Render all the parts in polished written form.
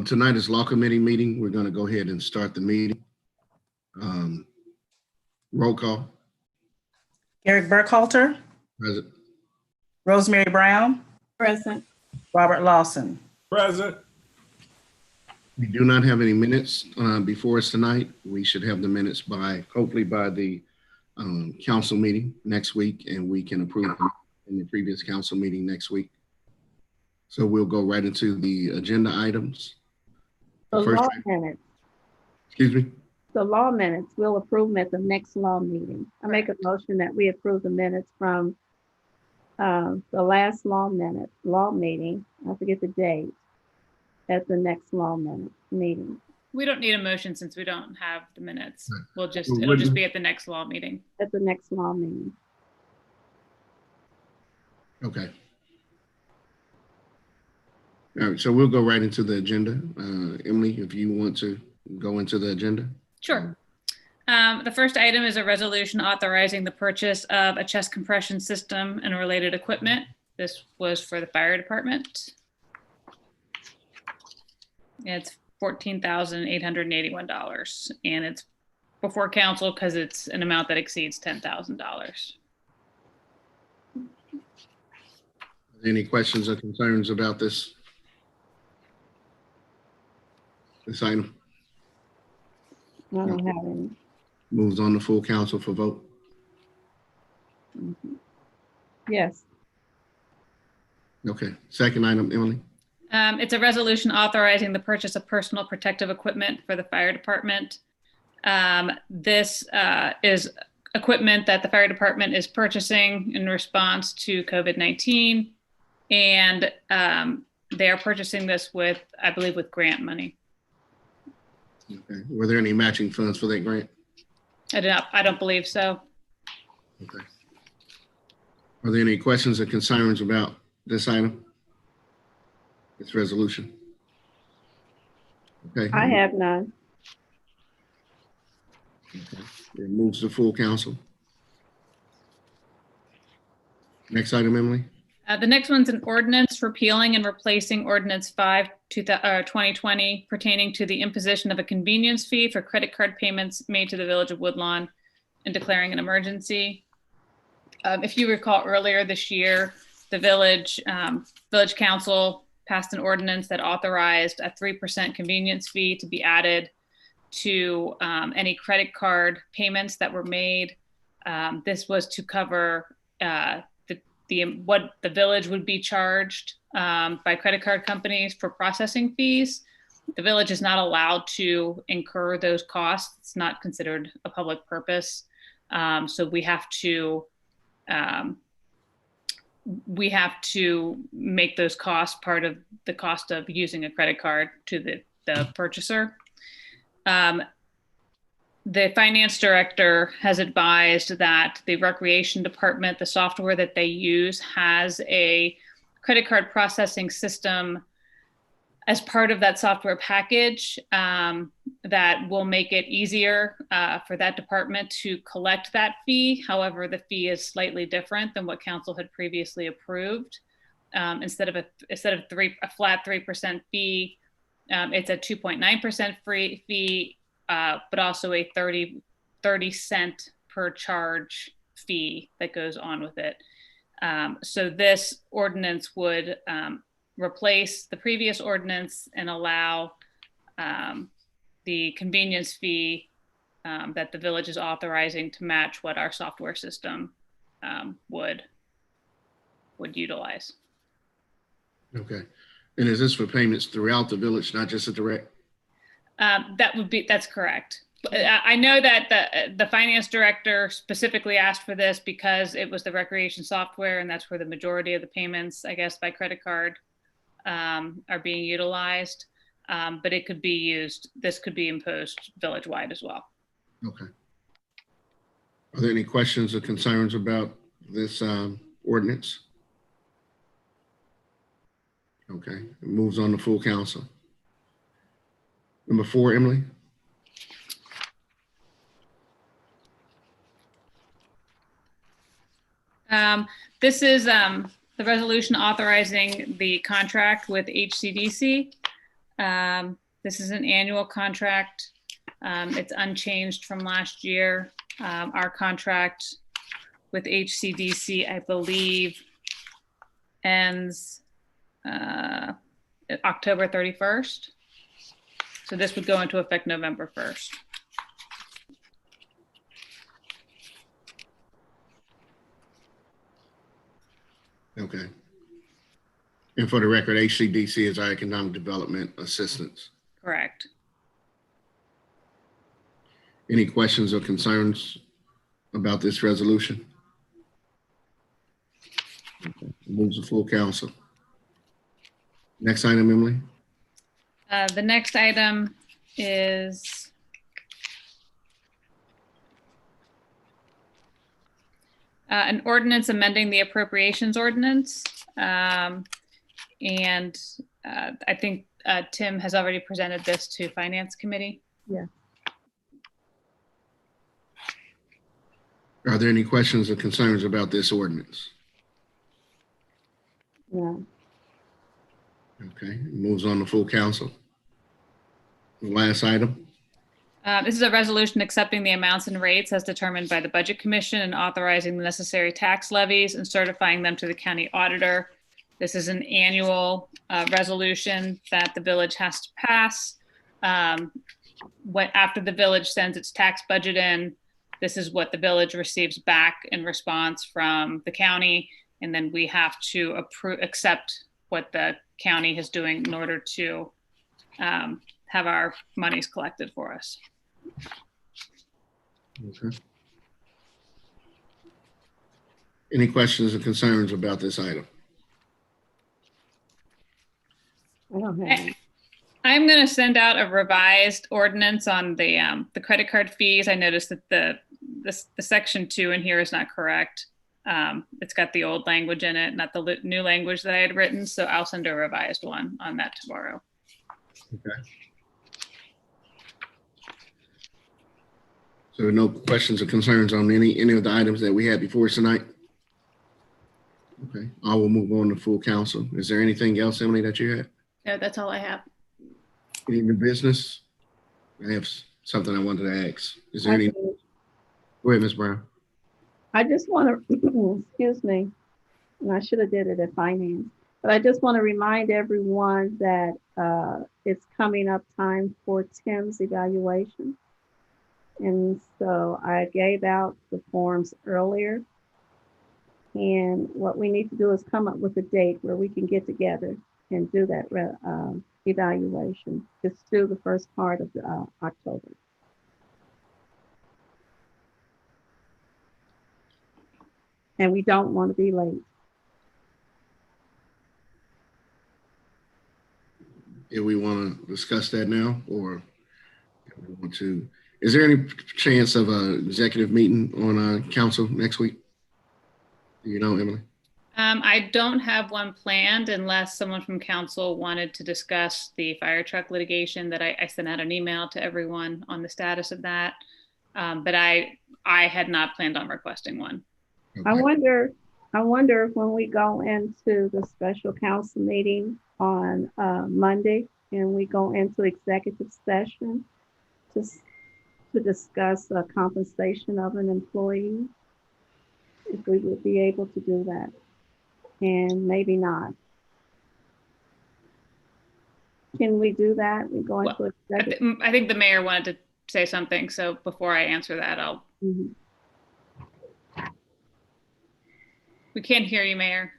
Tonight is law committee meeting. We're going to go ahead and start the meeting. Roll call. Eric Burkhalter, Present. Rosemary Brown, Present. Robert Lawson. Present. We do not have any minutes before us tonight. We should have the minutes hopefully by the council meeting next week, and we can approve them in the previous council meeting next week. So we'll go right into the agenda items. The law minutes. Excuse me? The law minutes, we'll approve them at the next law meeting. I make a motion that we approve the minutes from the last law meeting. I forget the date, at the next law meeting. We don't need a motion since we don't have the minutes. Right. It'll just be at the next law meeting. At the next law meeting. Okay. All right, so we'll go right into the agenda. Emily, if you want to go into the agenda. Sure. The first item is a resolution authorizing the purchase of a chest compression system and related equipment. This was for the fire department. It's $14,881, and it's before council because it's an amount that exceeds $10,000. Any questions or concerns about this item? I don't have any. Moves on to full council for vote. Yes. Okay, second item, Emily. It's a resolution authorizing the purchase of personal protective equipment for the fire department. This is equipment that the fire department is purchasing in response to COVID-19. And they are purchasing this with, I believe, with grant money. Okay, were there any matching funds for that grant? I don't believe so. Okay. Are there any questions or concerns about this item? This resolution? Okay. I have none. Okay. It moves to full council. Next item, Emily. The next one's an ordinance repealing and replacing Ordinance 5, 2020 pertaining to the imposition of a convenience fee for credit card payments made to the Village of Woodlawn and declaring an emergency. If you recall earlier this year, the village council passed an ordinance that authorized a 3% convenience fee to be added to any credit card payments that were made. This was to cover what the village would be charged by credit card companies for processing fees. The village is not allowed to incur those costs. It's not considered a public purpose. So we have to make those costs part of the cost of using a credit card to the purchaser. The finance director has advised that the recreation department, the software that they use, has a credit card processing system as part of that software package that will make it easier for that department to collect that fee. However, the fee is slightly different than what council had previously approved. Instead of a flat 3% fee, it's a 2.9% free fee. But also a 30 cent per charge fee that goes on with it. So this ordinance would replace the previous ordinance and allow the convenience fee that the village is authorizing to match what our software system would utilize. Okay. And is this for payments throughout the village, not just a direct? That's correct. I know that the finance director specifically asked for this because it was the recreation software, and that's where the majority of the payments, I guess, by credit card are being utilized. But it could be used, this could be imposed village-wide as well. Okay. Are there any questions or concerns about this ordinance? Okay, it moves on to full council. Number 4, Emily. This is the resolution authorizing the contract with HCDC. This is an annual contract. It's unchanged from last year. Our contract with HCDC, I believe, ends October 31st. So this would go into effect November 1st. Okay. And for the record, HCDC is our Economic Development Assistance. Correct. Any questions or concerns about this resolution? Okay. Moves the full council. Next item, Emily. The next item is an ordinance amending the appropriations ordinance. I think Tim has already presented this to Finance Committee. Yeah. Are there any questions or concerns about this ordinance? No. Okay, moves on to full council. The last item. This is a resolution accepting the amounts and rates as determined by the Budget Commission and authorizing the necessary tax levies and certifying them to the county auditor. This is an annual resolution that the village has to pass. After the village sends its tax budget in, this is what the village receives back in response from the county. And then we have to accept what the county is doing in order to have our monies collected for us. Okay. Any questions or concerns about this item? I don't have any. I'm going to send out a revised ordinance on the credit card fees. I noticed that the section 2 in here is not correct. It's got the old language in it, not the new language that I had written. So I'll send a revised one on that tomorrow. Okay. So no questions or concerns on any of the items that we had before us tonight? Okay, I will move on to full council. Is there anything else, Emily, that you had? No, that's all I have. Any new business? I have something I wanted to ask. Is there any? Go ahead, Ms. Brown. I just want to, excuse me, and I should have did it at finance, but I just want to remind everyone that it's coming up time for Tim's evaluation. And so I gave out the forms earlier. And what we need to do is come up with a date where we can get together and do that evaluation. It's due the first part of October. And we don't want to be late. Do we want to discuss that now, or do we want to? Is there any chance of an executive meeting on council next week? Do you know, Emily? I don't have one planned unless someone from council wanted to discuss the fire truck litigation that I sent out an email to everyone on the status of that. But I had not planned on requesting one. Okay. I wonder if when we go into the special council meeting on Monday and we go into executive session to discuss the compensation of an employee, if we would be able to do that, and maybe not. Can we do that? We go into executive. I think the mayor wanted to say something. So before I answer that, I'll. Mhm. We can't hear you, Mayor.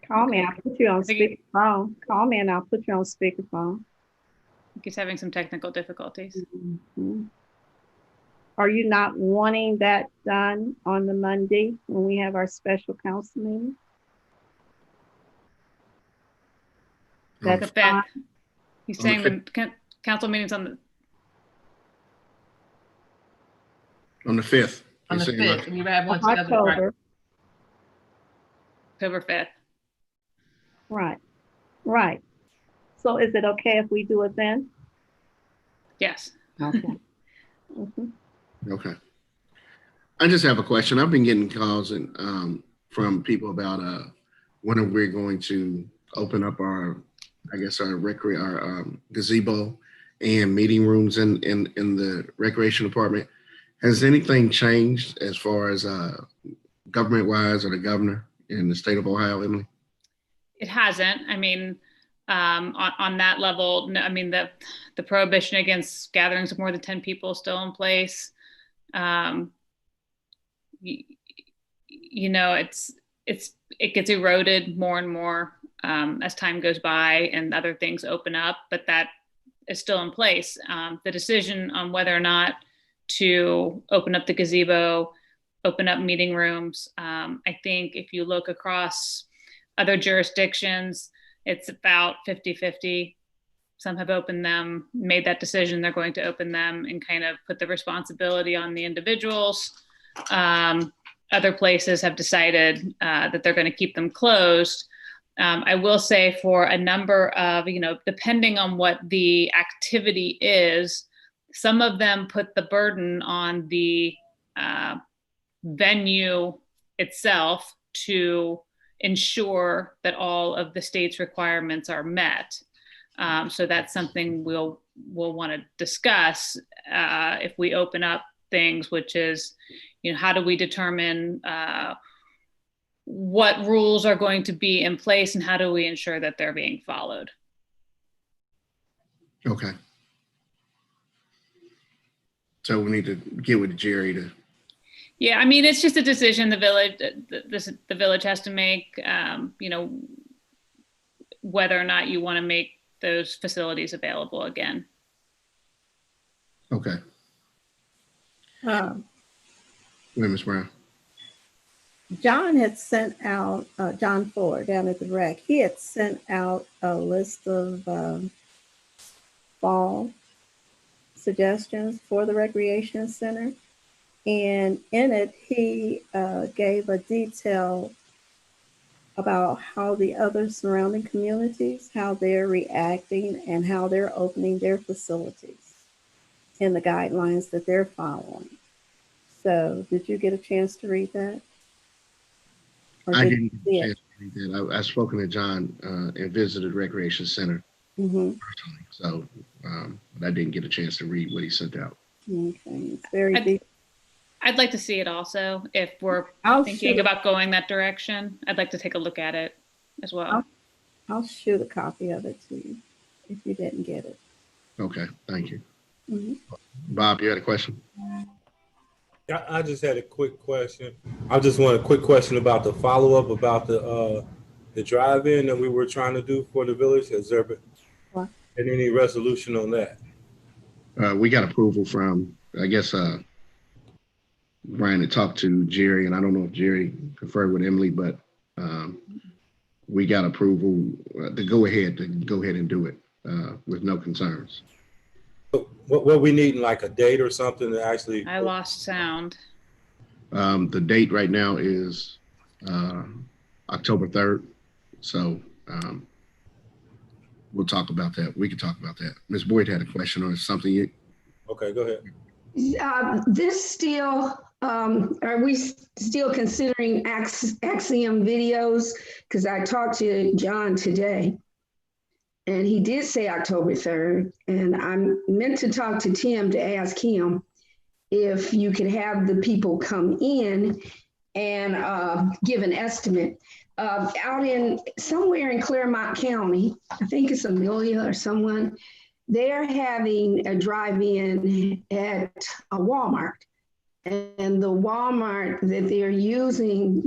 Call me, I'll put you on speakerphone. Call me and I'll put you on speakerphone. He's having some technical difficulties. Mhm. Are you not wanting that done on the Monday when we have our special council meeting? That's The fine. 5th. He's saying the council meeting's on the. On the 5th. On the You're saying 5th, and you have one scheduled, right? October, October 5th. right. So is it okay if we do it then? Yes. Okay. Mhm. Okay. I just have a question. I've been getting calls from people about when are we going to open up our gazebo and meeting rooms in the recreation department. Has anything changed as far as government wise or the governor in the state of Ohio, Emily? It hasn't. I mean, on that level, no, I mean, the prohibition against gatherings of more than 10 people is still in place. You know, it gets eroded more and more as time goes by and other things open up, but that is still in place. The decision on whether or not to open up the gazebo, open up meeting rooms, I think if you look across other jurisdictions, it's about 50-50. Some have opened them, made that decision, they're going to open them and kind of put the responsibility on the individuals. Other places have decided that they're going to keep them closed. I will say for a number of, depending on what the activity is, some of them put the burden on the venue itself to ensure that all of the state's requirements are met. So that's something we'll want to discuss if we open up things, which is, how do we determine what rules are going to be in place and how do we ensure that they're being followed? Okay. So we need to get with Jerry to. Yeah, I mean, it's just a decision the village has to make, whether or not you want to make those facilities available again. Okay. Ms. Brown. John had sent out, John Ford down at the rec, he had sent out a list of fall suggestions for the recreation center. And in it, he gave a detail about how the other surrounding communities, how they're reacting and how they're opening their facilities and the guidelines that they're following. So did you get a chance to read that? I didn't get a chance to read that. I've spoken to John and visited the Recreation Center personally. So I didn't get a chance to read what he sent out. Okay, it's very deep. I'd like to see it also. If we're thinking about going that direction, I'd like to take a look at it as well. I'll shoot a copy of it to you if you didn't get it. Okay, thank you. Bob, you had a question? I just had a quick question. I just want a quick question about the follow-up about the drive-in that we were trying to do for the village. Has there been any resolution on that? We got approval from, I guess, Brian had talked to Jerry, and I don't know if Jerry conferred with Emily, but we got approval to go ahead and do it with no concerns. What we need, like a date or something to actually. I lost sound. The date right now is October 3rd. So we'll talk about that. We can talk about that. Ms. Boyd had a question or something. Okay, go ahead. This still, are we still considering Axiom videos? Because I talked to John today and he did say October 3rd. And I'm meant to talk to Tim to ask him if you could have the people come in and give an estimate. Out in somewhere in Claremont County, I think it's Amelia or someone, they're having a drive-in at a Walmart. And the Walmart that they're using,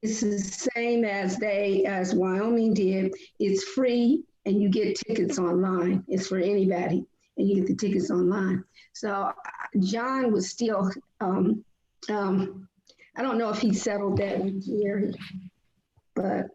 it's the same as Wyoming did. It's free and you get tickets online. It's for anybody and you get the tickets online. So John was still, I don't know if he settled that with Jerry, but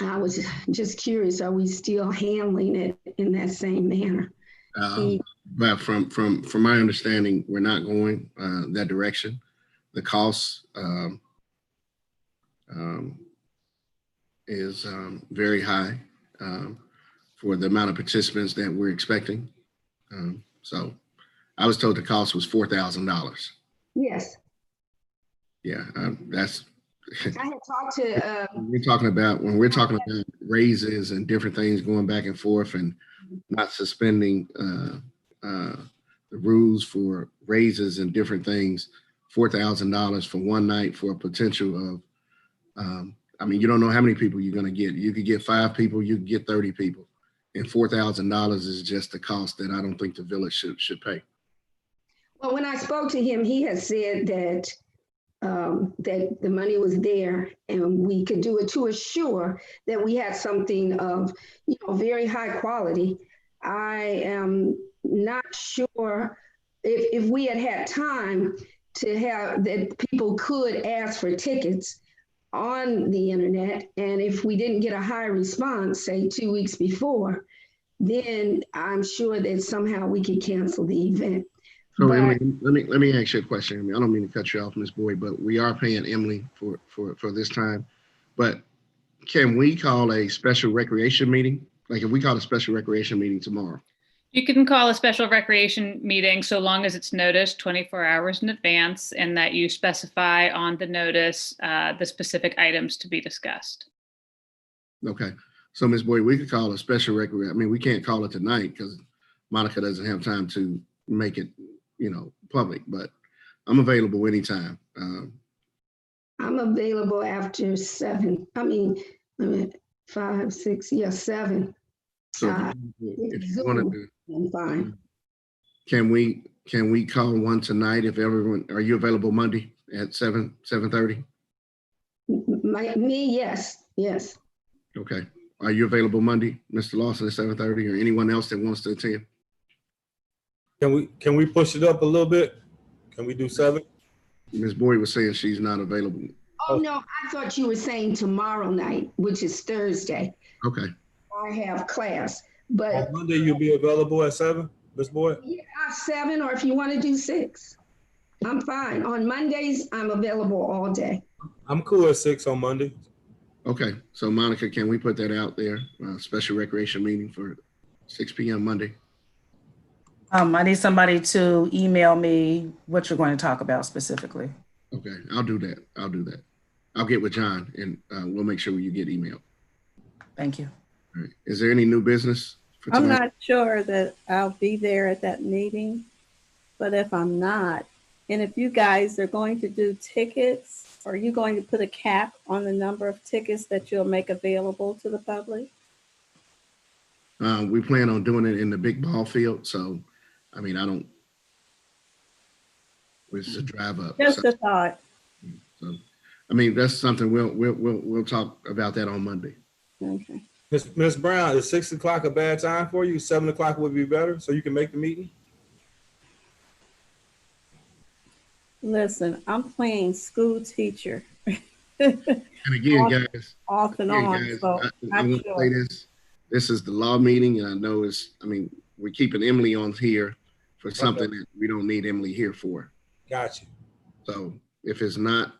I was just curious, are we still handling it in that same manner? But from my understanding, we're not going that direction. The cost is very high for the amount of participants that we're expecting. So I was told the cost was $4,000. Yes, Yeah, that's, I had talked to, when we're talking about raises and different things going back and forth and not suspending the rules for raises and different things, $4,000 for one night for a potential of, I mean, you don't know how many people you're going to get. You could get 5 people, you could get 30 people, and $4,000 is just the cost that I don't think the village should pay. well, when I spoke to him, he had said that that the money was there and we could do it to assure that we had something of, very high quality. I am not sure if we had time to have that people could ask for tickets on the internet. And if we didn't get a high response, say 2 weeks before, then I'm sure that somehow we could cancel the event. So Emily, let me ask you a question. I don't mean to cut you off, Ms. Boyd, but we are paying Emily for this time. But can we call a special recreation meeting? Like if we call a special recreation meeting tomorrow? You can call a special recreation meeting so long as it's noticed 24 hours in advance and that you specify on the notice the specific items to be discussed. Okay. So Ms. Boyd, we could call a special recreation. I mean, we can't call it tonight because Monica doesn't have time to make it, public, but I'm available anytime. I'm available after 7. I mean, 5, 6, 7. So if you want to, I'm fine. can we call one tonight? If everyone, are you available Monday at 7:30? Me, yes. Okay. Are you available Monday, Mr. Lawson, at 7:30, or anyone else that wants to attend? Can we push it up a little bit? Can we do 7? Ms. Boyd was saying she's not available. Oh, no, I thought you were saying tomorrow night, which is Thursday. Okay. I have class, but On Monday, you'll be available at 7, Ms. Boyd? yeah, 7, or if you want to do 6, I'm fine. On Mondays, I'm available all day. I'm cool at 6 on Monday. Okay. So Monica, can we put that out there? Special recreation meeting for 6 p.m. Monday. I need somebody to email me what you're going to talk about specifically. Okay. I'll do that. I'll get with John and we'll make sure you get emailed. Thank you. All right. Is there any new business for I'm tonight? not sure that I'll be there at that meeting, but if I'm not, and if you guys are going to do tickets, are you going to put a cap on the number of tickets that you'll make available to the public? We plan on doing it in the big ball field. So, I mean, it's a drive up. Just a thought. So, I mean, that's something we'll talk about that on Monday. Okay. Ms. Brown, is 6 o'clock a bad time for you? 7 o'clock would be better so you can make the meeting? Listen, I'm playing school teacher. And again, guys, Off and on, so I want to say this. This is the law meeting, and I know we're keeping Emily on here for something that we don't need Emily here for. Gotcha. So if it's not,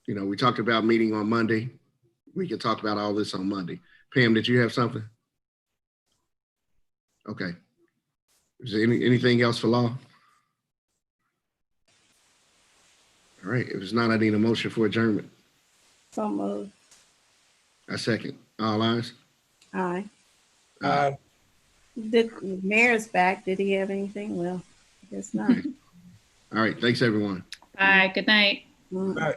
we talked about meeting on Monday. We can talk about all this on Monday. Pam, did you have something? Okay. Is there anything else for law? All right. If it's not, I need a motion for adjournment. So moved. I second. All ayes. Aye. Aye. The mayor's back. Did he have anything? Well, I guess not. All right. Thanks, everyone. Bye. Good night. Mm. All right.